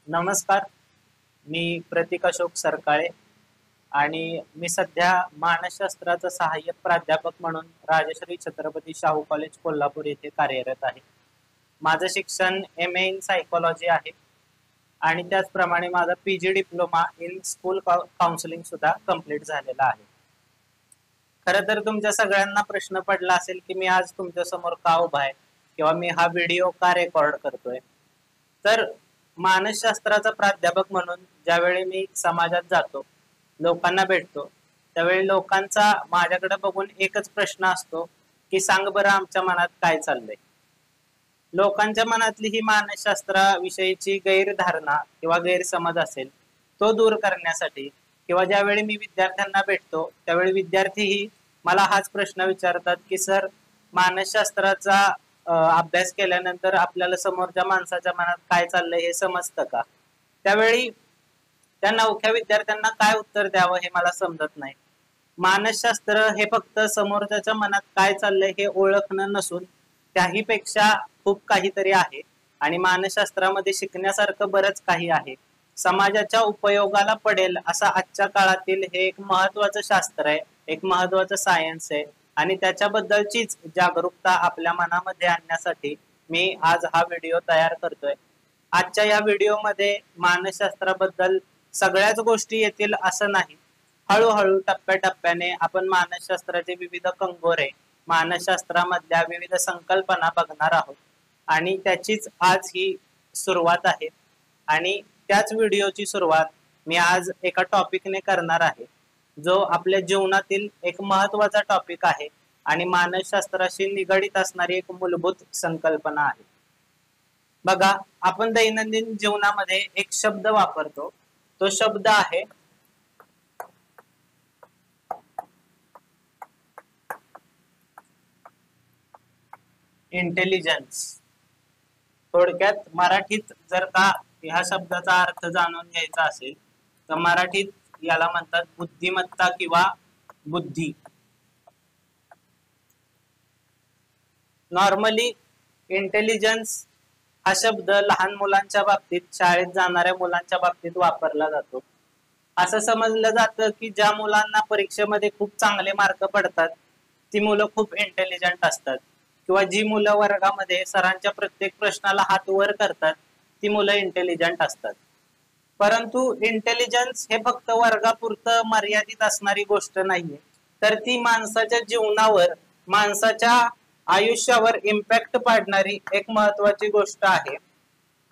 नमस्कार. मी प्रतीक अशोक सरकाळे आणि मी सध्या मानसशास्त्राचा सहाय्यक प्राध्यापक म्हणून राजश्री छत्रपती शाहू कॉलेज कोल्हापूर येथे कार्यरत आहे. माझं शिक्षण MA इन सायकोलॉजी आहे आणि त्याचप्रमाणे माझा PG diploma in school counselling सुद्धा कंप्लीट झालेला आहे. खरं तर तुमच्या सगळ्यांना प्रश्न पडला असेल की मी आज तुमच्या समोर का उभा आहे किंवा मी हा व्हिडिओ का रेकॉर्ड करतोय. तर मानसशास्त्राचा प्राध्यापक म्हणून ज्यावेळी मी समाजात जातो, लोकांना भेटतो, त्यावेळी लोकांचा माझ्याकडे बघून एकच प्रश्न असतो की सांग बरं आमच्या मनात काय चाललंय. लोकांच्या मनातली ही मानसशास्त्राविषयीची गैरधारणा किंवा गैरसमज असेल तो दूर करण्यासाठी किंवा ज्यावेळी मी विद्यार्थ्यांना भेटतो त्यावेळी विद्यार्थीही मला हाच प्रश्न विचारतात की सर मानसशास्त्राचा अभ्यास केल्यानंतर आपल्याला समोरच्या माणसाच्या मनात काय चाललंय हे समजतं का. त्यावेळी त्या नवख्या विद्यार्थ्यांना काय उत्तर द्यावं हे मला समजत नाही. मानसशास्त्र हे फक्त समोरच्याच्या मनात काय चाललंय हे ओळखणं नसून त्याही पेक्षा खूप काहीतरी आहे आणि मानसशास्त्रामध्ये शिकण्यासारखं बरंच काही आहे. समाजाच्या उपयोगाला पडेल असा आजच्या काळातील हे एक महत्वाचं शास्त्र आहे, एक महत्वाचं सायन्स आहे आणि त्याच्याबद्दलचीच जागरूकता आपल्या मनामध्ये आणण्यासाठी मी आज हा व्हिडिओ तयार करतोय. आजच्या या व्हिडिओमध्ये मानसशास्त्राबद्दल सगळ्याच गोष्टी येतील असं नाही. हळूहळू टप्प्याटप्प्याने आपण मानसशास्त्राचे विविध कंगोरे, मानसशास्त्रामधल्या विविध संकल्पना बघणार आहोत आणि त्याचीच आज ही सुरुवात आहे. आणि त्याच व्हिडिओची सुरुवात मी आज एका टॉपिकने करणार आहे जो आपल्या जीवनातील एक महत्वाचा टॉपिक आहे आणि मानसशास्त्राशी निगडीत असणारी एक मूलभूत संकल्पना आहे. बघा, आपण दैनंदिन जीवनामध्ये एक शब्द वापरतो, तो शब्द आहे इंटेलिजन्स. थोडक्यात मराठीत जर का ह्या शब्दाचा अर्थ जाणून घ्यायचा असेल तर मराठीत याला म्हणतात बुद्धिमत्ता किंवा बुद्धी. नॉर्मली इंटेलिजन्स हा शब्द लहान मुलांच्या बाबतीत, शाळेत जाणाऱ्या मुलांच्या बाबतीत वापरला जातो. असं समजलं जातं की ज्या मुलांना परीक्षेमध्ये खूप चांगले मार्क पडतात ती मुलं खूप इंटेलिजंट असतात किंवा जी मुलं वर्गामध्ये सरांच्या प्रत्येक प्रश्नाला हात वर करतात ती मुलं इंटेलिजंट असतात. परंतु इंटेलिजन्स हे फक्त वर्गापुरतं मर्यादित असणारी गोष्ट नाहीये, तर ती माणसाच्या जीवनावर, माणसाच्या आयुष्यावर इम्पॅक्ट पाडणारी एक महत्वाची गोष्ट आहे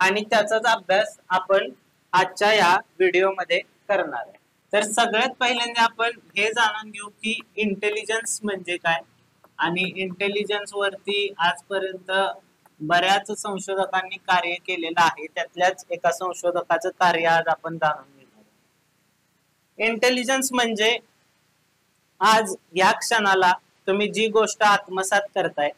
आणि त्याचाच अभ्यास आपण आजच्या या व्हिडिओमध्ये करणार आहे. तर सगळ्यात पहिल्यांदा आपण हे जाणून घेऊ की इंटेलिजन्स म्हणजे काय आणि इंटेलिजन्स वरती आजपर्यंत बऱ्याच संशोधकांनी कार्य केलेलं आहे. त्यातल्याच एका संशोधकाचं कार्य आज आपण जाणून घेणार आहोत. इंटेलिजन्स म्हणजे आज या क्षणाला तुम्ही जी गोष्ट आत्मसात करताय,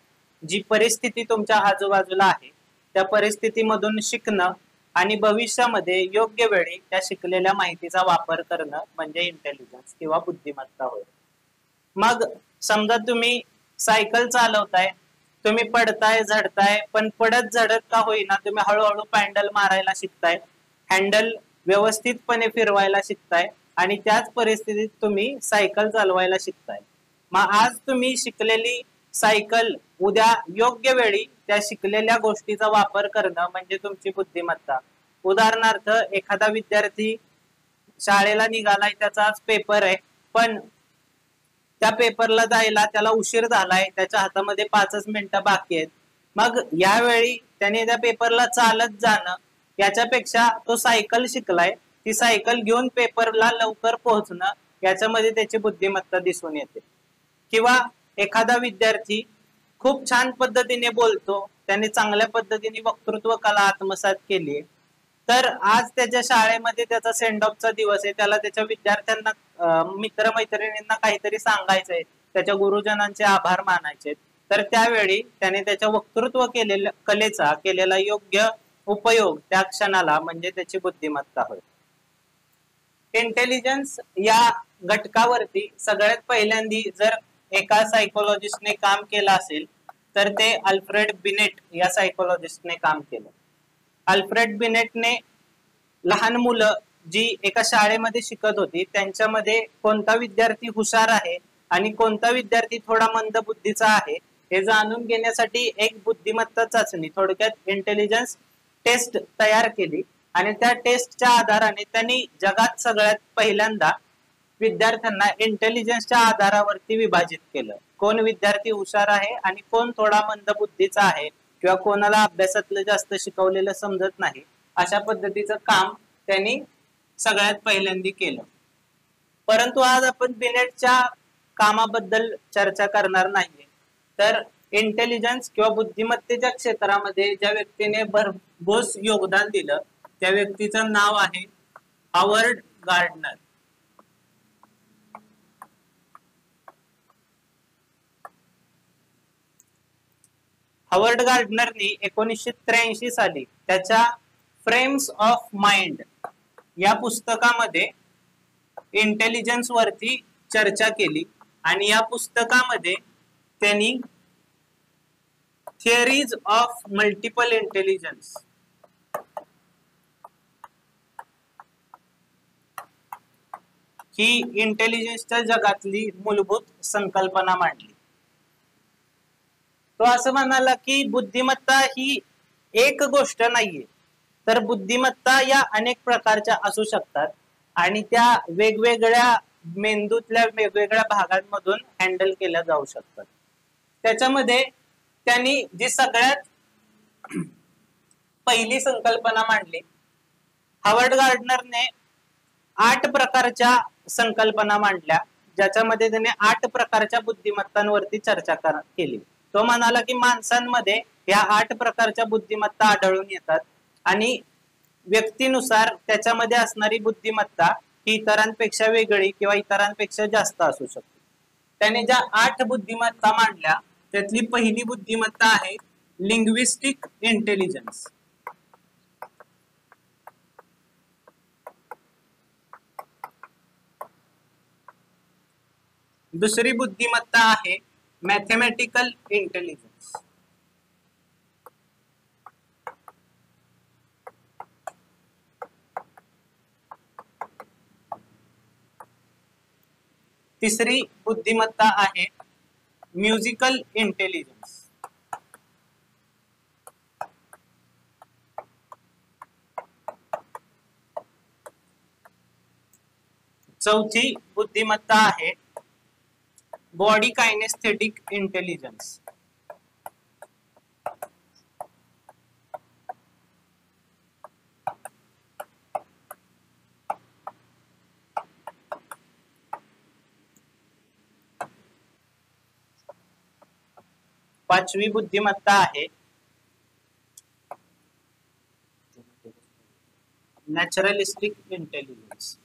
जी परिस्थिती तुमच्या आजूबाजूला आहे त्या परिस्थितीमधून शिकणं आणि भविष्यामध्ये योग्य वेळी त्या शिकलेल्या माहितीचा वापर करणं म्हणजे इंटेलिजन्स किंवा बुद्धिमत्ता होय. मग समजा तुम्ही सायकल चालवताय, तुम्ही पडताय, झडताय, पण पडत झडत का होईना तुम्ही हळूहळू पॅन्डल मारायला शिकताय, हँडल व्यवस्थितपणे फिरवायला शिकताय आणि त्याच परिस्थितीत तुम्ही सायकल चालवायला शिकताय. मग आज तुम्ही शिकलेली सायकल उद्या योग्य वेळी त्या शिकलेल्या गोष्टीचा वापर करणं म्हणजे तुमची बुद्धिमत्ता. उदाहरणार्थ, एखादा विद्यार्थी शाळेला निघालाय, त्याचा आज पेपर आहे, पण त्या पेपरला जायला त्याला उशीर झालाय, त्याच्या हातामध्ये 5च मिनिटं बाकी आहेत. मग यावेळी त्याने त्या पेपरला चालत जाणं याच्यापेक्षा तो सायकल शिकलाय, ती सायकल घेऊन पेपरला लवकर पोहोचणं याच्यामध्ये त्याची बुद्धिमत्ता दिसून येते. किंवा एखादा विद्यार्थी खूप छान पद्धतीने बोलतो, त्याने चांगल्या पद्धतीने वक्तृत्व कला आत्मसात केली, तर आज त्याच्या शाळेमध्ये त्याचा सेंड ऑफचा दिवस आहे, त्याला त्याच्या विद्यार्थ्यांना, मित्रमैत्रिणींना काहीतरी सांगायचंय, त्याच्या गुरुजनांचे आभार मानायचे, तर त्यावेळी त्याने त्याच्या वक्तृत्व केलेल्या कलेचा केलेला योग्य उपयोग त्या क्षणाला म्हणजे त्याची बुद्धिमत्ता होय. इंटेलिजन्स या घटकावरती सगळ्यात पहिल्यांदी जर एका सायकोलॉजिस्टने काम केलं असेल तर ते अल्फ्रेड बिनेट या सायकोलॉजिस्टने काम केलं. अल्फ्रेड बिनेटने लहान मुलं जी एका शाळेमध्ये शिकत होती त्यांच्यामध्ये कोणता विद्यार्थी हुशार आहे आणि कोणता विद्यार्थी थोडा मंदबुद्धीचा आहे हे जाणून घेण्यासाठी एक बुद्धिमत्ता चाचणी थोडक्यात इंटेलिजन्स टेस्ट तयार केली आणि त्या टेस्टच्या आधाराने त्यांनी जगात सगळ्यात पहिल्यांदा विद्यार्थ्यांना इंटेलिजन्सच्या आधारावरती विभाजित केलं. कोण विद्यार्थी हुशार आहे आणि कोण थोडा मंदबुद्धीचा आहे किंवा कोणाला अभ्यासातलं जास्त शिकवलेलं समजत नाही अशा पद्धतीचं काम त्यांनी सगळ्यात पहिल्यांदा केलं. परंतु आज आपण बिनेटच्या कामाबद्दल चर्चा करणार नाहीये, तर इंटेलिजन्स किंवा बुद्धिमत्तेच्या क्षेत्रामध्ये ज्या व्यक्तीने भरघोस योगदान दिलं त्या व्यक्तीचं नाव आहे हॉवर्ड गार्डनर. हॉवर्ड गार्डनरनी 1983 साली त्याच्या फ्रेम्स ऑफ माइंड या पुस्तकामध्ये इंटेलिजन्स वरती चर्चा केली आणि या पुस्तकामध्ये त्यांनी थिअरीज ऑफ मल्टिपल इंटेलिजन्स ही इंटेलिजन्सच्या जगातली मूलभूत संकल्पना मांडली. तो असं म्हणाला की बुद्धिमत्ता ही एक गोष्ट नाहीये, तर बुद्धिमत्ता या अनेक प्रकारच्या असू शकतात आणि त्या वेगवेगळ्या मेंदूतल्या वेगवेगळ्या भागांमधून हँडल केल्या जाऊ शकतात. त्याच्यामध्ये त्यांनी जी सगळ्यात पहिली संकल्पना मांडली, हॉवर्ड गार्डनरने 8 प्रकारच्या संकल्पना मांडल्या ज्याच्यामध्ये त्याने 8 प्रकारच्या बुद्धिमत्तांवरती चर्चा केली. तो म्हणाला की माणसांमध्ये या 8 प्रकारच्या बुद्धिमत्ता आढळून येतात आणि व्यक्तीनुसार त्याच्यामध्ये असणारी बुद्धिमत्ता ही इतरांपेक्षा वेगळी किंवा इतरांपेक्षा जास्त असू शकते. त्याने ज्या 8 बुद्धिमत्ता मांडल्या त्यातली पहिली बुद्धिमत्ता आहे लिंग्विस्टिक इंटेलिजन्स. दुसरी बुद्धिमत्ता आहे मॅथेमॅटिकल इंटेलिजन्स. तिसरी बुद्धिमत्ता आहे म्युझिकल इंटेलिजन्स. चौथी बुद्धिमत्ता आहे बॉडी कायनेस्थेटिक इंटेलिजन्स. पाचवी बुद्धिमत्ता आहे नॅचरलिस्टिक इंटेलिजन्स.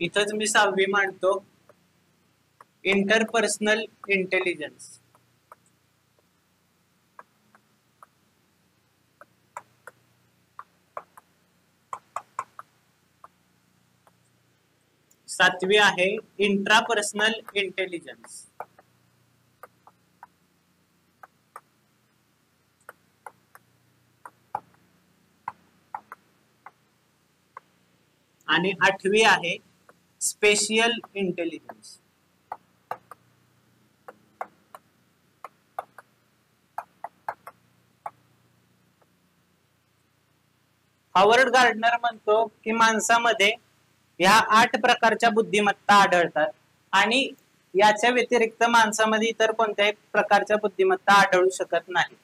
इथंच मी 6वी मांडतो इंटरपर्सनल इंटेलिजन्स. सातवी आहे इंट्रापर्सनल इंटेलिजन्स. आणि 8वी आहे स्पेशियल इंटेलिजन्स. हॉवर्ड गार्डनर म्हणतो की माणसामध्ये ह्या 8 प्रकारच्या बुद्धिमत्ता आढळतात आणि याच्या व्यतिरिक्त माणसामध्ये इतर कोणत्याही प्रकारच्या बुद्धिमत्ता आढळू शकत नाही.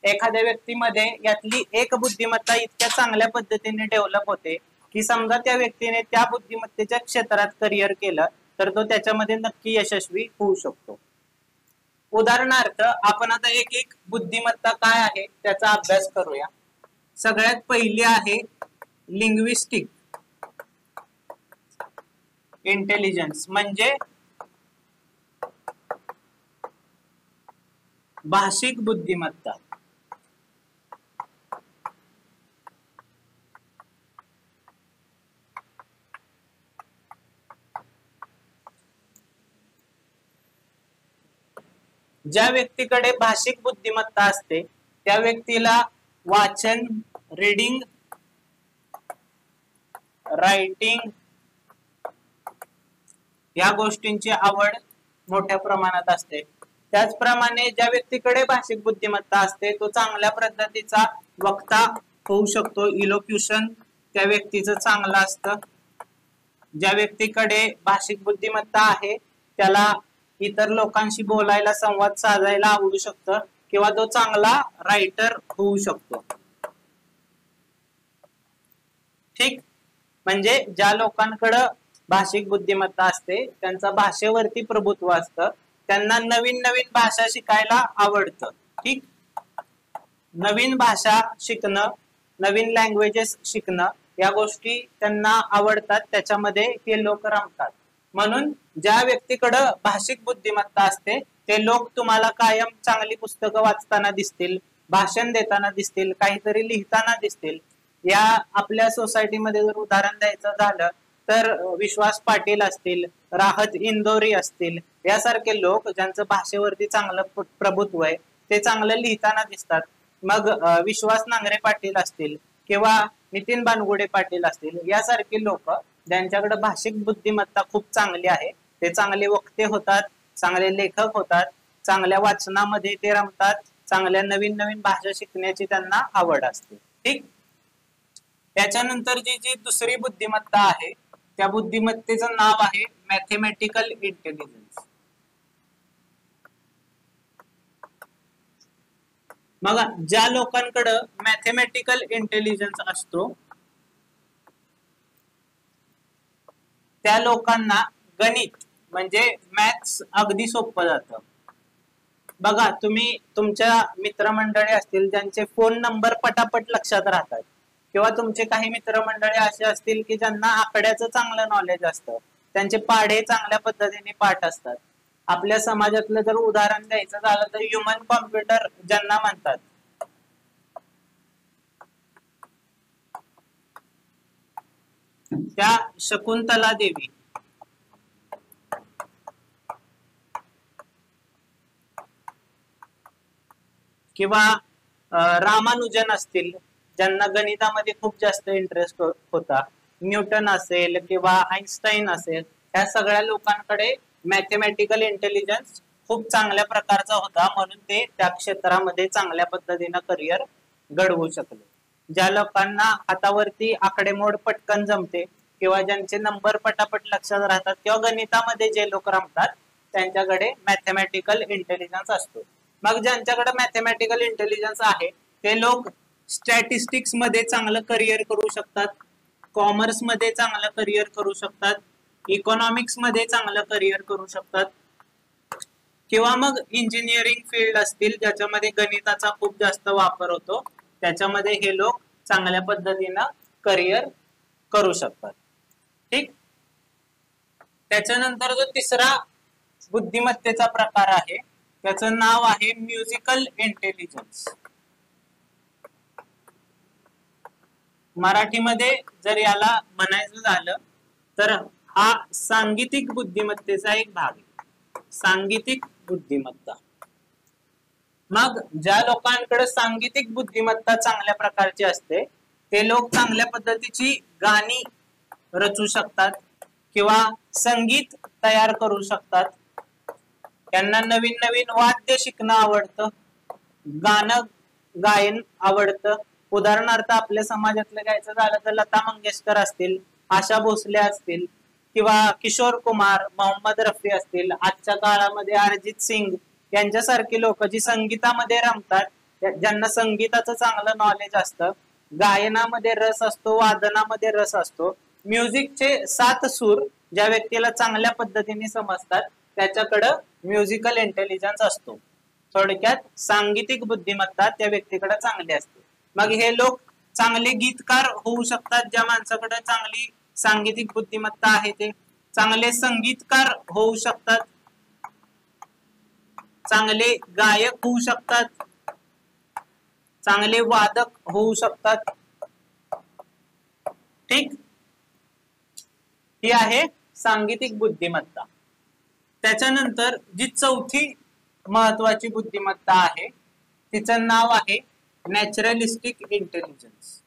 एखाद्या व्यक्तीमध्ये यातली एक बुद्धिमत्ता इतक्या चांगल्या पद्धतीने डेव्हलप होते की समजा त्या व्यक्तीने त्या बुद्धिमत्तेच्या क्षेत्रात करिअर केलं तर तो त्याच्यामध्ये नक्की यशस्वी होऊ शकतो. उदाहरणार्थ आपण आता एक एक बुद्धिमत्ता काय आहे त्याचा अभ्यास करूया. सगळ्यात पहिली आहे लिंग्विस्टिक इंटेलिजन्स म्हणजे भाषिक बुद्धिमत्ता. ज्या व्यक्तीकडे भाषिक बुद्धिमत्ता असते त्या व्यक्तीला वाचन, रीडिंग, रायटिंग या गोष्टींची आवड मोठ्या प्रमाणात असते. त्याचप्रमाणे ज्या व्यक्तीकडे भाषिक बुद्धिमत्ता असते तो चांगल्या पद्धतीचा वक्ता होऊ शकतो. इलोक्युशन त्या व्यक्तीचं चांगलं असतं. ज्या व्यक्तीकडे भाषिक बुद्धिमत्ता आहे त्याला इतर लोकांशी बोलायला, संवाद साधायला आवडू शकतं किंवा तो चांगला रायटर होऊ शकतो. ठीक, म्हणजे ज्या लोकांकडे भाषिक बुद्धिमत्ता असते त्यांचा भाषेवरती प्रभुत्व असतं, त्यांना नवीन नवीन भाषा शिकायला आवडतं. ठीक, नवीन भाषा शिकणं, नवीन लँग्वेजेस शिकणं या गोष्टी त्यांना आवडतात, त्याच्यामध्ये हे लोक रमतात. म्हणून ज्या व्यक्तीकडे भाषिक बुद्धिमत्ता असते ते लोक तुम्हाला कायम चांगली पुस्तकं वाचताना दिसतील, भाषण देताना दिसतील, काहीतरी लिहिताना दिसतील. या आपल्या सोसायटीमध्ये जर उदाहरण द्यायचं झालं तर विश्वास पाटील असतील, राहत इंदोरी असतील, यासारखे लोक ज्यांचं भाषेवरती चांगलं प्रभुत्व आहे ते चांगलं लिहिताना दिसतात. मग विश्वास नांगरे पाटील असतील किंवा नितीन बानगुडे पाटील असतील, यासारखे लोक ज्यांच्याकडे भाषिक बुद्धिमत्ता खूप चांगली आहे ते चांगले वक्ते होतात, चांगले लेखक होतात, चांगल्या वाचनामध्ये ते रमतात, चांगल्या नवीन नवीन भाषा शिकण्याची त्यांना आवड असते. ठीक, त्याच्यानंतर जी दुसरी बुद्धिमत्ता आहे त्या बुद्धिमत्तेचं नाव आहे मॅथेमॅटिकल इंटेलिजन्स. मग ज्या लोकांकडे मॅथेमॅटिकल इंटेलिजन्स असतो त्या लोकांना गणित म्हणजे मॅथ्स अगदी सोपं जातं. बघा, तुम्ही तुमच्या मित्रमंडळी असतील ज्यांचे फोन नंबर पटापट लक्षात राहतात किंवा तुमचे काही मित्रमंडळी असे असतील की ज्यांना आकड्याचं चांगलं नॉलेज असतं, त्यांचे पाढे चांगल्या पद्धतीने पाठ असतात. आपल्या समाजातलं जर उदाहरण द्यायचं झालं तर ह्युमन कॉम्प्युटर ज्यांना म्हणतात, त्या शकुंतला देवी किंवा रामानुजन असतील ज्यांना गणितामध्ये खूप जास्त इंटरेस्ट होता, न्यूटन असेल किंवा आईन्स्टाईन असेल, ह्या सगळ्या लोकांकडे मॅथेमॅटिकल इंटेलिजन्स खूप चांगल्या प्रकारचा होता, म्हणून ते त्या क्षेत्रामध्ये चांगल्या पद्धतीनं करिअर घडवू शकले. ज्या लोकांना हातावरती आकडेमोड पटकन जमते किंवा ज्यांचे नंबर पटापट लक्षात राहतात किंवा गणितामध्ये जे लोक रमतात त्यांच्याकडे मॅथेमॅटिकल इंटेलिजन्स असतो. मग ज्यांच्याकडे मॅथेमॅटिकल इंटेलिजन्स आहे ते लोक स्टॅटिस्टिक्स मध्ये चांगलं करिअर करू शकतात, कॉमर्स मध्ये चांगलं करिअर करू शकतात, इकॉनॉमिक्स मध्ये चांगलं करिअर करू शकतात किंवा मग इंजिनिअरिंग फील्ड असतील ज्याच्यामध्ये गणिताचा खूप जास्त वापर होतो, त्याच्यामध्ये हे लोक चांगल्या पद्धतीनं करिअर करू शकतात. ठीक, त्याच्यानंतर जो तिसरा बुद्धिमत्तेचा प्रकार आहे त्याचं नाव आहे म्युझिकल इंटेलिजन्स. मराठीमध्ये जर याला म्हणायचं झालं तर हा सांगीतिक बुद्धिमत्तेचा एक भाग आहे. सांगीतिक बुद्धिमत्ता. मग ज्या लोकांकडे सांगीतिक बुद्धिमत्ता चांगल्या प्रकारची असते ते लोक चांगल्या पद्धतीची गाणी रचू शकतात किंवा संगीत तयार करू शकतात. त्यांना नवीन नवीन वाद्य शिकणं आवडतं, गाणं गायन आवडतं. उदाहरणार्थ आपल्या समाजातलं घ्यायचं झालं तर लता मंगेशकर असतील, आशा भोसले असतील किंवा किशोर कुमार, मोहम्मद रफी असतील, आजच्या काळामध्ये अरिजित सिंग यांच्यासारखी लोक जी संगीतामध्ये रमतात, ज्यांना संगीताचं चांगलं नॉलेज असतं, गायनामध्ये रस असतो, वादनामध्ये रस असतो, म्युझिकचे 7 सूर ज्या व्यक्तीला चांगल्या पद्धतीने समजतात त्याच्याकडं म्युझिकल इंटेलिजन्स असतो. थोडक्यात सांगीतिक बुद्धिमत्ता त्या व्यक्तीकडे चांगली असते. मग हे लोक चांगले गीतकार होऊ शकतात. ज्या माणसाकडे चांगली सांगीतिक बुद्धिमत्ता आहे ते चांगले संगीतकार होऊ शकतात, चांगले गायक होऊ शकतात, चांगले वादक होऊ शकतात. ठीक, ही आहे सांगीतिक बुद्धिमत्ता. त्याच्यानंतर जी चौथी महत्वाची बुद्धिमत्ता आहे, तिचं नाव आहे नॅचरलिस्टिक इंटेलिजन्स.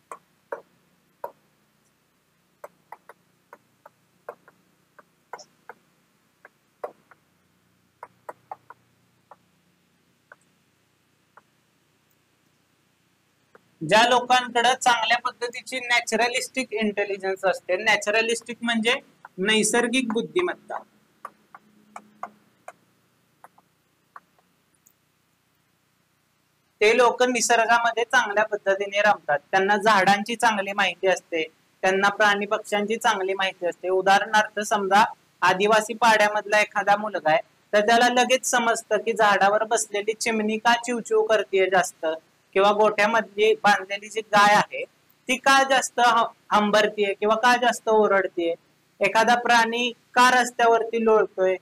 ज्या लोकांकडे चांगल्या पद्धतीची नॅचरलिस्टिक इंटेलिजन्स असते, नॅचरलिस्टिक म्हणजे नैसर्गिक बुद्धिमत्ता, ते लोक निसर्गामध्ये चांगल्या पद्धतीने रमतात. त्यांना झाडांची चांगली माहिती असते, त्यांना प्राणी पक्ष्यांची चांगली माहिती असते. उदाहरणार्थ समजा आदिवासी पाड्यामधला एखादा मुलगा आहे, तर त्याला लगेच समजतं की झाडावर बसलेली चिमणी का चिवचिव करते जास्त, किंवा गोठ्यामधली बांधलेली जी गाय आहे ती का जास्त हंबरतीये किंवा का जास्त ओरडतीये, एखादा प्राणी का रस्त्यावरती लोळतोय,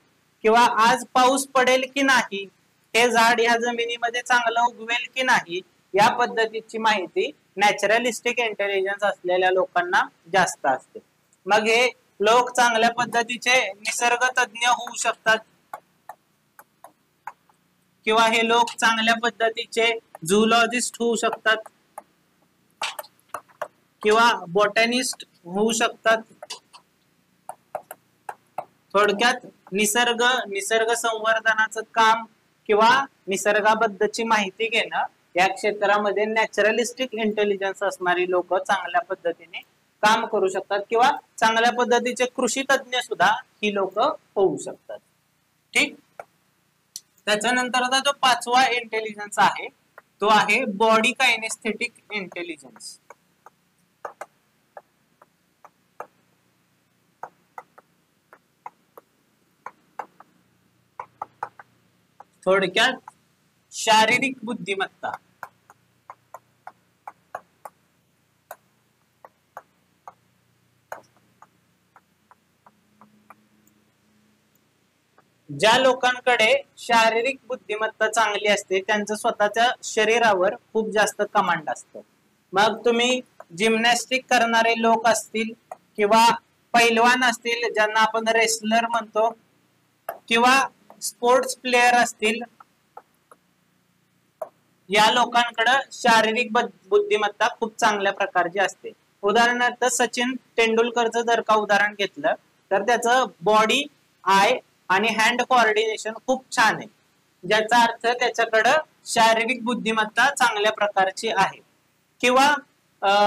किंवा आज पाऊस पडेल की नाही, हे झाड ह्या जमिनीमध्ये चांगलं उगवेल की नाही, या पद्धतीची माहिती नॅचरलिस्टिक इंटेलिजन्स असलेल्या लोकांना जास्त असते. मग हे लोक चांगल्या पद्धतीचे निसर्ग तज्ञ होऊ शकतात, किंवा हे लोक चांगल्या पद्धतीचे झूलॉजिस्ट होऊ शकतात, किंवा बॉटॅनिस्ट होऊ शकतात. थोडक्यात निसर्ग संवर्धनाचं काम किंवा निसर्गाबद्दलची माहिती घेणं या क्षेत्रामध्ये नॅचरलिस्टिक इंटेलिजन्स असणारी लोक चांगल्या पद्धतीने काम करू शकतात, किंवा चांगल्या पद्धतीचे कृषी तज्ञ सुद्धा ही लोक होऊ शकतात. ठीक. त्याच्यानंतरचा जो पाचवा इंटेलिजन्स आहे तो आहे बॉडी कायनेस्थेटिक इंटेलिजन्स. थोडक्यात शारीरिक बुद्धिमत्ता. ज्या लोकांकडे शारीरिक बुद्धिमत्ता चांगली असते त्यांचं स्वतःच्या शरीरावर खूप जास्त कमांड असतं. मग तुम्ही जिम्नॅस्टिक करणारे लोक असतील, किंवा पैलवान असतील ज्यांना आपण रेसलर म्हणतो, किंवा स्पोर्ट्स प्लेयर असतील, या लोकांकडे शारीरिक बुद्धिमत्ता खूप चांगल्या प्रकारची असते. उदाहरणार्थ सचिन तेंडुलकरचं जर का उदाहरण घेतलं तर त्याचं बॉडी, आय आणि हँड कोऑर्डिनेशन खूप छान आहे, ज्याचा अर्थ त्याच्याकडं शारीरिक बुद्धिमत्ता चांगल्या प्रकारची आहे. किंवा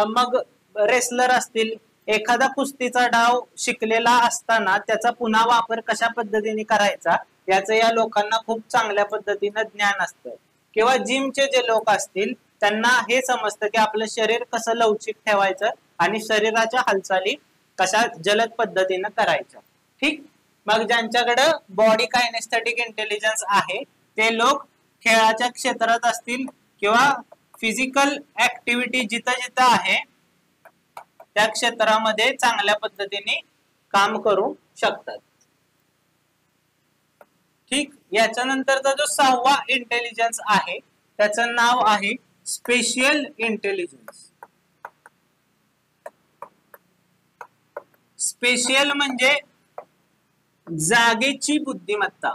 मग रेसलर असतील, एखादा कुस्तीचा डाव शिकलेला असताना त्याचा पुन्हा वापर कशा पद्धतीने करायचा याचं या लोकांना खूप चांगल्या पद्धतीनं ज्ञान असतं. किंवा जिमचे जे लोक असतील त्यांना हे समजतं की आपलं शरीर कसं लवचिक ठेवायचं आणि शरीराच्या हालचाली कशा जलद पद्धतीनं करायच्या. ठीक. मग ज्यांच्याकडे बॉडी कायनेस्थेटिक इंटेलिजन्स आहे ते लोक खेळाच्या क्षेत्रात असतील किंवा फिजिकल ऍक्टिव्हिटी जिथं जिथं आहे त्या क्षेत्रामध्ये चांगल्या पद्धतीने काम करू शकतात. ठीक. याच्यानंतरचा जो सहावा इंटेलिजन्स आहे त्याचं नाव आहे स्पेशियल इंटेलिजन्स. स्पेशियल म्हणजे जागेची बुद्धिमत्ता.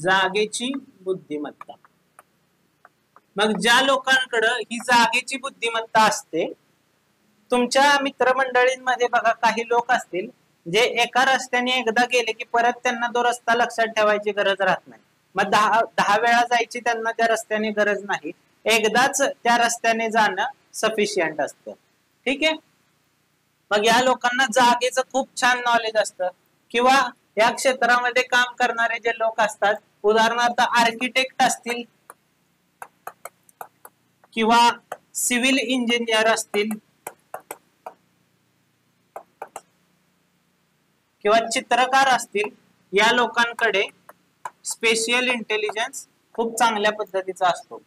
जागेची बुद्धिमत्ता. मग ज्या लोकांकडे ही जागेची बुद्धिमत्ता असते, तुमच्या मित्रमंडळींमध्ये बघा काही लोक असतील जे एका रस्त्याने एकदा गेले की परत त्यांना तो रस्ता लक्षात ठेवायची गरज राहत नाही. मग 10 वेळा जायची त्यांना त्या रस्त्याने गरज नाही, एकदाच त्या रस्त्याने जाणं सफिशियंट असतं. ठीक आहे. मग या लोकांना जागेचं खूप छान नॉलेज असतं. किंवा या क्षेत्रामध्ये काम करणारे जे लोक असतात, उदाहरणार्थ आर्किटेक्ट असतील, किंवा सिव्हिल इंजिनियर असतील, किंवा चित्रकार असतील, या लोकांकडे स्पेशियल इंटेलिजन्स खूप चांगल्या पद्धतीचा असतो.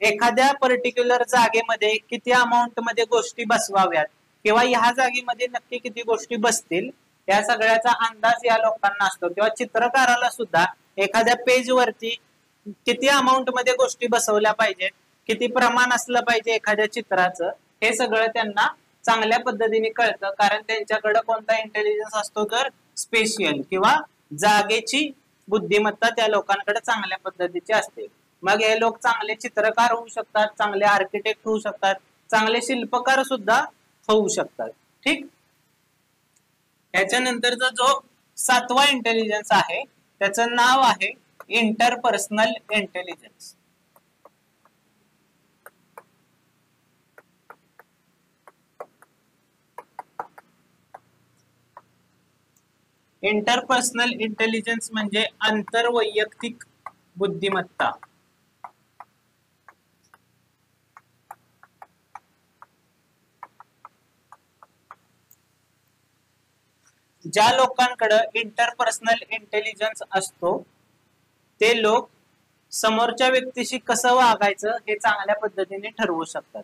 एखाद्या पर्टिक्युलर जागेमध्ये किती अमाऊंट मध्ये गोष्टी बसवाव्यात किंवा ह्या जागेमध्ये नक्की किती गोष्टी बसतील या सगळ्याचा अंदाज या लोकांना असतो. किंवा चित्रकाराला सुद्धा एखाद्या पेज वरती किती अमाऊंट मध्ये गोष्टी बसवल्या पाहिजेत, किती प्रमाण असलं पाहिजे एखाद्या चित्राचं, हे सगळं त्यांना चांगल्या पद्धतीने कळतं. कारण त्यांच्याकडे कोणता इंटेलिजन्स असतो तर स्पेशियल किंवा जागेची बुद्धिमत्ता त्या लोकांकडे चांगल्या पद्धतीची असते. मग हे लोक चांगले चित्रकार होऊ शकतात, चांगले आर्किटेक्ट होऊ शकतात, चांगले शिल्पकार सुद्धा होऊ शकतात. ठीक. याच्यानंतरचा जो 7वा इंटेलिजन्स आहे त्याचं नाव आहे इंटरपर्सनल इंटेलिजन्स. इंटरपर्सनल इंटेलिजन्स म्हणजे आंतरवैयक्तिक बुद्धिमत्ता. ज्या लोकांकडे इंटरपर्सनल इंटेलिजन्स असतो ते लोक समोरच्या व्यक्तीशी कसं वागायचं हे चांगल्या पद्धतीने ठरवू शकतात.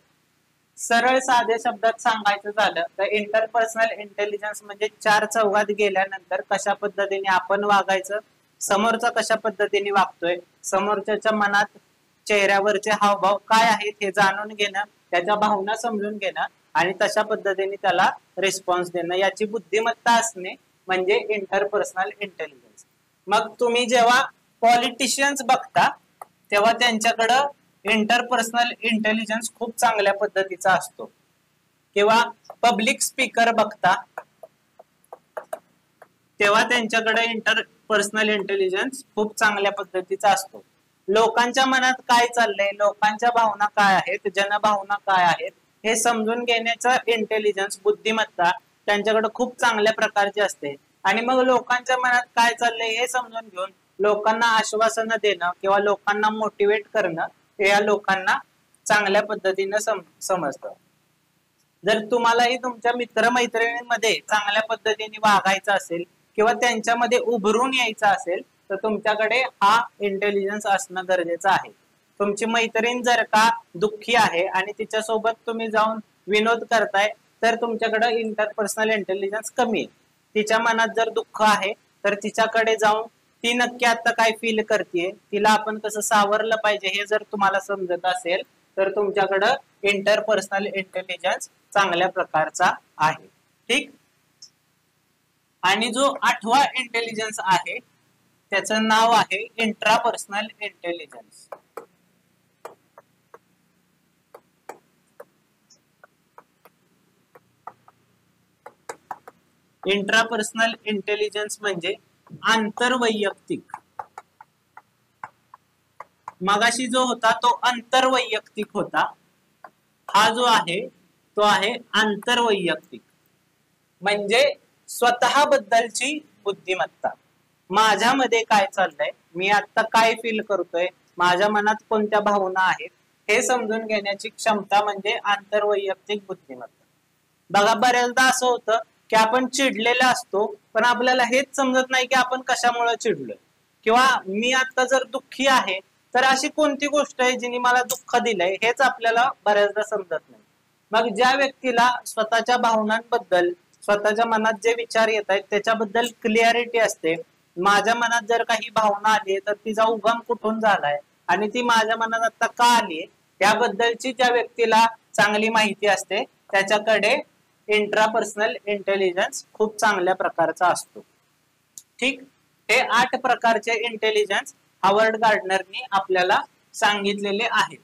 सरळ साध्या शब्दात सांगायचं झालं तर इंटरपर्सनल इंटेलिजन्स म्हणजे चार चौघात गेल्यानंतर कशा पद्धतीने आपण वागायचं, समोरचा कशा पद्धतीने वागतोय, समोरच्याच्या मनात चेहऱ्यावरचे हावभाव काय आहेत हे जाणून घेणं, त्याच्या भावना समजून घेणं आणि तशा पद्धतीने त्याला रिस्पॉन्स देणं, याची बुद्धिमत्ता असणे म्हणजे इंटरपर्सनल इंटेलिजन्स. मग तुम्ही जेव्हा पॉलिटिशियन्स बघता तेव्हा त्यांच्याकडं इंटरपर्सनल इंटेलिजन्स खूप चांगल्या पद्धतीचा असतो, किंवा पब्लिक स्पीकर बघता तेव्हा त्यांच्याकडे इंटरपर्सनल इंटेलिजन्स खूप चांगल्या पद्धतीचा असतो. लोकांच्या मनात काय चाललंय, लोकांच्या भावना काय आहेत, जनभावना काय आहेत हे समजून घेण्याचा इंटेलिजन्स बुद्धिमत्ता त्यांच्याकडे खूप चांगल्या प्रकारची असते. आणि मग लोकांच्या मनात काय चाललंय हे समजून घेऊन लोकांना आश्वासनं देणं किंवा लोकांना मोटिवेट करणं हे या लोकांना चांगल्या पद्धतीने समजतं. जर तुम्हालाही तुमच्या मित्रमैत्रिणींमध्ये चांगल्या पद्धतीने वागायचं असेल किंवा त्यांच्यामध्ये उभरून यायचं असेल तर तुमच्याकडे हा इंटेलिजन्स असणं गरजेचं आहे. तुमची मैत्रीण जर का दुःखी आहे आणि तिच्यासोबत तुम्ही जाऊन विनोद करताय तर तुमच्याकडे इंटरपर्सनल इंटेलिजन्स कमी आहे. तिच्या मनात जर दुःख आहे तर तिच्याकडे जाऊन ती नक्की आता काय फील करते, तिला आपण कसं सावरलं पाहिजे हे जर तुम्हाला समजत असेल तर तुमच्याकडं इंटरपर्सनल इंटेलिजन्स चांगल्या प्रकारचा आहे. ठीक. आणि जो 8वा इंटेलिजन्स आहे त्याचं नाव आहे इंट्रापर्सनल इंटेलिजन्स. इंट्रापर्सनल इंटेलिजन्स म्हणजे आंतरवैयक्तिक. मगाशी जो होता तो आंतरवैयक्तिक होता, हा जो आहे तो आहे आंतरवैयक्तिक. म्हणजे स्वतःबद्दलची बुद्धिमत्ता. माझ्यामध्ये काय चाललंय, मी आता काय फील करतोय, माझ्या मनात कोणत्या भावना आहेत हे समजून घेण्याची क्षमता म्हणजे आंतरवैयक्तिक बुद्धिमत्ता. बघा बऱ्याचदा असं होतं की आपण चिडलेला असतो पण आपल्याला हेच समजत नाही की आपण कशामुळे चिडलोय, किंवा मी आता जर दुःखी आहे तर अशी कोणती गोष्ट आहे जिने मला दुःख दिलंय हेच आपल्याला बऱ्याचदा समजत नाही. मग ज्या व्यक्तीला स्वतःच्या भावनांबद्दल, स्वतःच्या मनात जे विचार येत आहेत त्याच्याबद्दल क्लिअरिटी असते, माझ्या मनात जर काही भावना आली तर तिचा उगम कुठून झालाय आणि ती माझ्या मनात आता का आली याबद्दलची ज्या व्यक्तीला चांगली माहिती असते त्याच्याकडे इंट्रापर्सनल इंटेलिजन्स खूप चांगल्या प्रकारचा असतो. ठीक. हे 8 प्रकारचे इंटेलिजन्स हावर्ड गार्डनरनी आपल्याला सांगितलेले आहेत.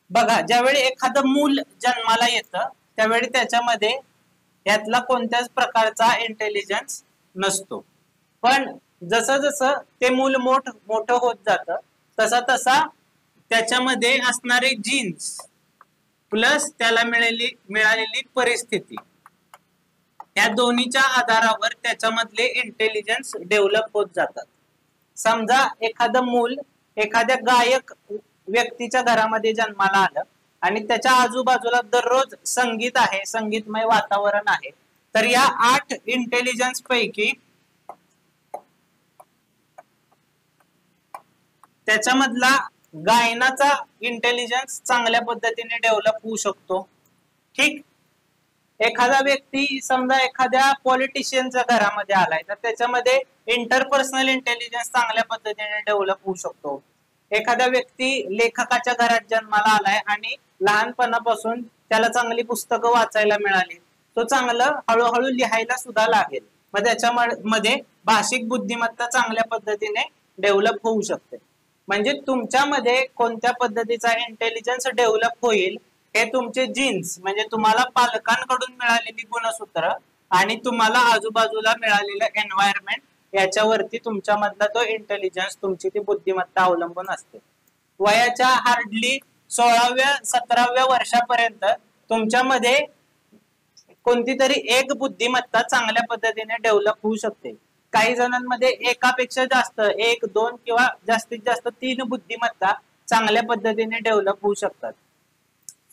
बघा ज्यावेळी एखादं मूल जन्माला येतं त्यावेळी त्याच्यामध्ये यातला कोणत्याच प्रकारचा इंटेलिजन्स नसतो, पण जसं जसं ते मूल मोठं होत जातं तसा तसा त्याच्यामध्ये असणारे जीन्स प्लस त्याला मिळालेली परिस्थिती या दोन्हीच्या आधारावर त्याच्यामधले इंटेलिजन्स डेव्हलप होत जातात. समजा एखादं मूल एखाद्या गायक व्यक्तीच्या घरामध्ये जन्माला आलं आणि त्याच्या आजूबाजूला दररोज संगीत आहे, संगीतमय वातावरण आहे, तर या 8 इंटेलिजन्स पैकी त्याच्यामधला गायनाचा इंटेलिजन्स चांगल्या पद्धतीने डेव्हलप होऊ शकतो. ठीक. एखादा व्यक्ती समजा एखाद्या पॉलिटिशियनच्या घरामध्ये आलाय तर त्याच्यामध्ये इंटरपर्सनल इंटेलिजन्स चांगल्या पद्धतीने डेव्हलप होऊ शकतो. एखादा व्यक्ती लेखकाच्या घरात जन्माला आलाय आणि लहानपणापासून त्याला चांगली पुस्तकं वाचायला मिळाली तो चांगलं हळूहळू लिहायला सुद्धा लागेल. मग त्याच्यामध्ये भाषिक बुद्धिमत्ता चांगल्या पद्धतीने डेव्हलप होऊ शकते. म्हणजे तुमच्यामध्ये कोणत्या पद्धतीचा इंटेलिजन्स डेव्हलप होईल हे तुमचे जीन्स म्हणजे तुम्हाला पालकांकडून मिळालेली गुणसूत्र आणि तुम्हाला आजूबाजूला मिळालेलं एन्व्हायरमेंट याच्यावरती तुमच्यामधला तो इंटेलिजन्स तुमची ती बुद्धिमत्ता अवलंबून असते. वयाच्या हार्डली 16व्या-17व्या वर्षापर्यंत तुमच्यामध्ये कोणती तरी एक बुद्धिमत्ता चांगल्या पद्धतीने डेव्हलप होऊ शकते. काही जणांमध्ये एकापेक्षा जास्त 1, 2 किंवा जास्तीत जास्त 3 बुद्धिमत्ता चांगल्या पद्धतीने डेव्हलप होऊ शकतात.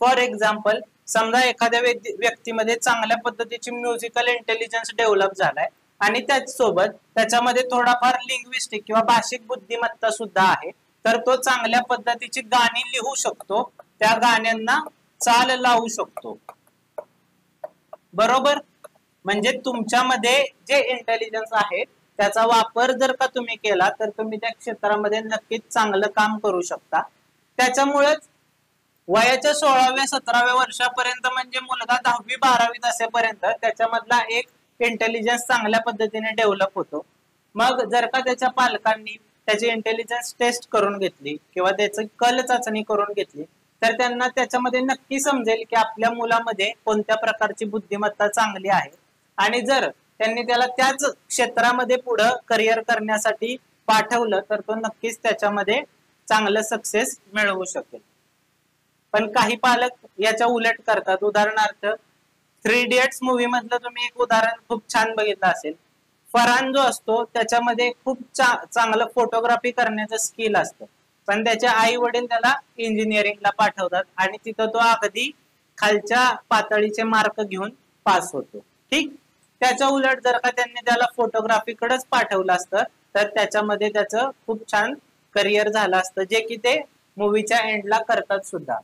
फॉर एक्झाम्पल, समजा एखाद्या व्यक्तीमध्ये चांगल्या पद्धतीची म्युझिकल इंटेलिजन्स डेव्हलप झालाय आणि त्याचसोबत त्याच्यामध्ये थोडाफार लिंग्विस्टिक किंवा भाषिक बुद्धिमत्ता सुद्धा आहे, तर तो चांगल्या पद्धतीची गाणी लिहू शकतो, त्या गाण्यांना चाल लावू शकतो. बरोबर. म्हणजे तुमच्यामध्ये जे इंटेलिजन्स आहे त्याचा वापर जर का तुम्ही केला तर तुम्ही त्या क्षेत्रामध्ये नक्कीच चांगलं काम करू शकता. त्याच्यामुळेच वयाच्या 16व्या-17व्या वर्षापर्यंत म्हणजे मुलगा 10वी-12वीत असेपर्यंत त्याच्यामधला एक इंटेलिजन्स चांगल्या पद्धतीने डेव्हलप होतो. मग जर का त्याच्या पालकांनी त्याची इंटेलिजन्स टेस्ट करून घेतली किंवा त्याची कल चाचणी करून घेतली तर त्यांना त्याच्यामध्ये नक्की समजेल की आपल्या मुलामध्ये कोणत्या प्रकारची बुद्धिमत्ता चांगली आहे आणि जर त्यांनी त्याला त्याच क्षेत्रामध्ये पुढे करिअर करण्यासाठी पाठवलं तर तो नक्कीच त्याच्यामध्ये चांगलं सक्सेस मिळवू शकेल. पण काही पालक याच्या उलट करतात. उदाहरणार्थ 3 इडियट्स मूवी मधलं तुम्ही एक उदाहरण खूप छान बघितलं असेल. फरहान जो असतो त्याच्यामध्ये खूप चांगलं फोटोग्राफी करण्याचं स्किल असतं, पण त्याचे आई वडील त्याला इंजिनिअरिंगला पाठवतात आणि तिथं तो अगदी खालच्या पातळीचे मार्क घेऊन पास होतो. ठीक. त्याच्या उलट जर का त्यांनी त्याला फोटोग्राफीकडेच पाठवलं असतं तर त्याच्यामध्ये त्याचं खूप छान करिअर झालं असतं, जे की ते मूवीच्या एंडला करतात सुद्धा.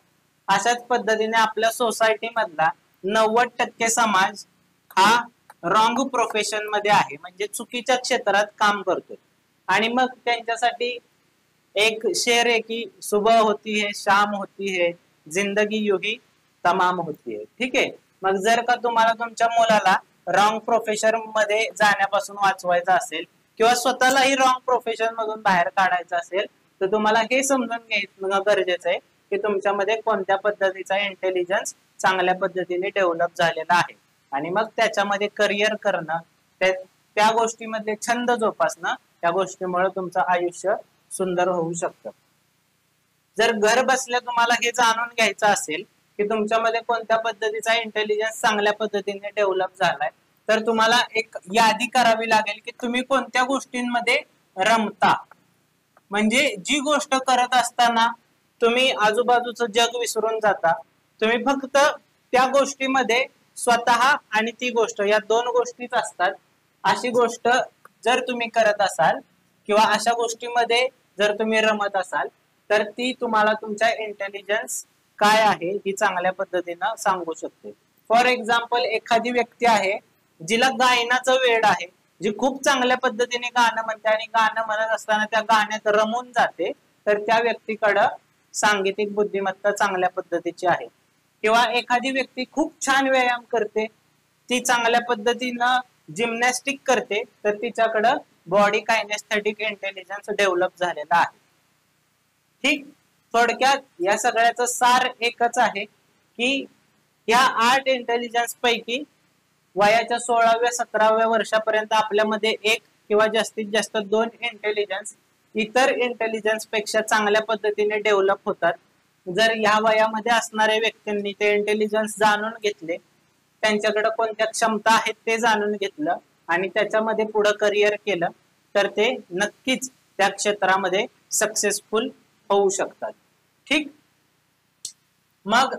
अशाच पद्धतीने आपल्या सोसायटी मधला 90% समाज हा रॉंग प्रोफेशन मध्ये आहे, म्हणजे चुकीच्या क्षेत्रात काम करतोय. आणि मग त्यांच्यासाठी एक शेर आहे की सुबह होती है, शाम होती है, जिंदगी यूही तमाम होती है. ठीक आहे. मग जर का तुम्हाला तुमच्या मुलाला रॉंग प्रोफेशन मध्ये जाण्यापासून वाचवायचं असेल किंवा स्वतःलाही रॉंग प्रोफेशन मधून बाहेर काढायचं असेल तर तुम्हाला हे समजून घ्यायचं गरजेचं आहे की तुमच्यामध्ये कोणत्या पद्धतीचा इंटेलिजन्स चांगल्या पद्धतीने डेव्हलप झालेला आहे आणि मग त्याच्यामध्ये करिअर करणं, त्या गोष्टीमध्ये छंद जोपासणं, त्या गोष्टीमुळे तुमचं आयुष्य सुंदर होऊ शकतं. जर घर बसल्या तुम्हाला हे जाणून घ्यायचं असेल की तुमच्यामध्ये कोणत्या पद्धतीचा इंटेलिजन्स चांगल्या पद्धतीने डेव्हलप झालाय तर तुम्हाला एक यादी करावी लागेल की तुम्ही कोणत्या गोष्टींमध्ये रमता. म्हणजे जी गोष्ट करत असताना तुम्ही आजूबाजूचं जग विसरून जाता, तुम्ही फक्त त्या गोष्टीमध्ये स्वतः आणि ती गोष्ट या 2 गोष्टीच असतात, अशी गोष्ट जर तुम्ही करत असाल किंवा अशा गोष्टीमध्ये जर तुम्ही रमत असाल तर ती तुम्हाला तुमच्या इंटेलिजन्स काय आहे ही चांगल्या पद्धतीनं सांगू शकते. फॉर एक्झाम्पल, एखादी व्यक्ती आहे जिला गायनाचं वेड आहे, जी खूप चांगल्या पद्धतीने गाणं म्हणते आणि गाणं म्हणत असताना त्या गाण्यात रमून जाते, तर त्या व्यक्तीकडं सांगीतिक बुद्धिमत्ता चांगल्या पद्धतीची आहे. किंवा एखादी व्यक्ती खूप छान व्यायाम करते, ती चांगल्या पद्धतीनं जिम्नॅस्टिक करते, तर तिच्याकडं बॉडी कायनेस्थेटिक इंटेलिजन्स डेव्हलप झालेला आहे. ठीक. थोडक्यात या सगळ्याचं सार एकच आहे की या 8 इंटेलिजन्स पैकी वयाच्या 16व्या-17व्या वर्षापर्यंत आपल्यामध्ये 1 किंवा जास्तीत जास्त 2 इंटेलिजन्स इतर इंटेलिजन्स पेक्षा चांगल्या पद्धतीने डेव्हलप होतात. जर या वयामध्ये असणाऱ्या व्यक्तींनी ते इंटेलिजन्स जाणून घेतले, त्यांच्याकडे कोणत्या क्षमता आहेत ते जाणून घेतलं आणि त्याच्यामध्ये पुढे करिअर केलं तर ते नक्कीच त्या क्षेत्रामध्ये सक्सेसफुल होऊ शकतात. ठीक. मग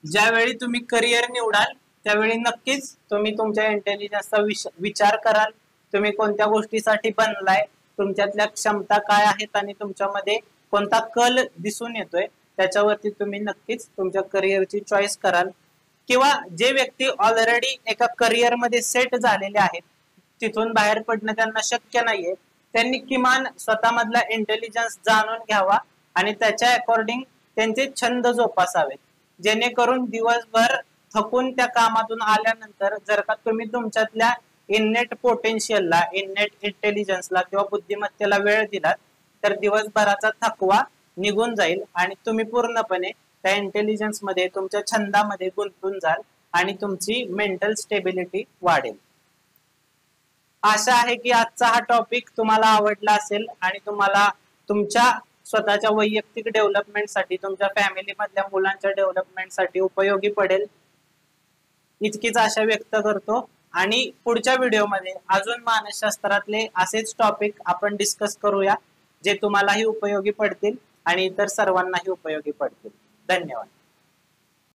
ज्यावेळी तुम्ही करिअर निवडाल त्यावेळी नक्कीच तुम्ही तुमच्या इंटेलिजन्सचा विचार कराल. तुम्ही कोणत्या गोष्टीसाठी बनलाय, तुमच्यातल्या क्षमता काय आहेत आणि तुमच्यामध्ये कोणता कल दिसून येतोय त्याच्यावरती तुम्ही नक्कीच तुमच्या करिअरची चॉईस कराल. किंवा जे व्यक्ती ऑलरेडी एका करिअर मध्ये सेट झालेले आहेत, तिथून बाहेर पडणं त्यांना शक्य नाहीये, त्यांनी किमान स्वतःमधला इंटेलिजन्स जाणून घ्यावा आणि त्याच्या अकॉर्डिंग त्यांचे छंद जोपासावेत, जेणेकरून दिवसभर थकून त्या कामातून आल्यानंतर जर का तुम्ही तुमच्यातल्या इननेट पोटेन्शियलला, इननेट इंटेलिजन्सला किंवा बुद्धिमत्तेला वेळ दिलात तर दिवसभराचा थकवा निघून जाईल आणि तुम्ही पूर्णपणे त्या इंटेलिजन्स मध्ये, तुमच्या छंदामध्ये गुंतून जाल आणि तुमची मेंटल स्टेबिलिटी वाढेल. आशा आहे की आजचा हा टॉपिक तुम्हाला आवडला असेल आणि तुम्हाला तुमच्या स्वतःच्या वैयक्तिक डेव्हलपमेंटसाठी, तुमच्या फॅमिली मधल्या मुलांच्या डेव्हलपमेंटसाठी उपयोगी पडेल इतकीच आशा व्यक्त करतो. आणि पुढच्या व्हिडिओमध्ये अजून मानसशास्त्रातले असेच टॉपिक आपण डिस्कस करूया जे तुम्हालाही उपयोगी पडतील आणि इतर सर्वांनाही उपयोगी पडतील. धन्यवाद.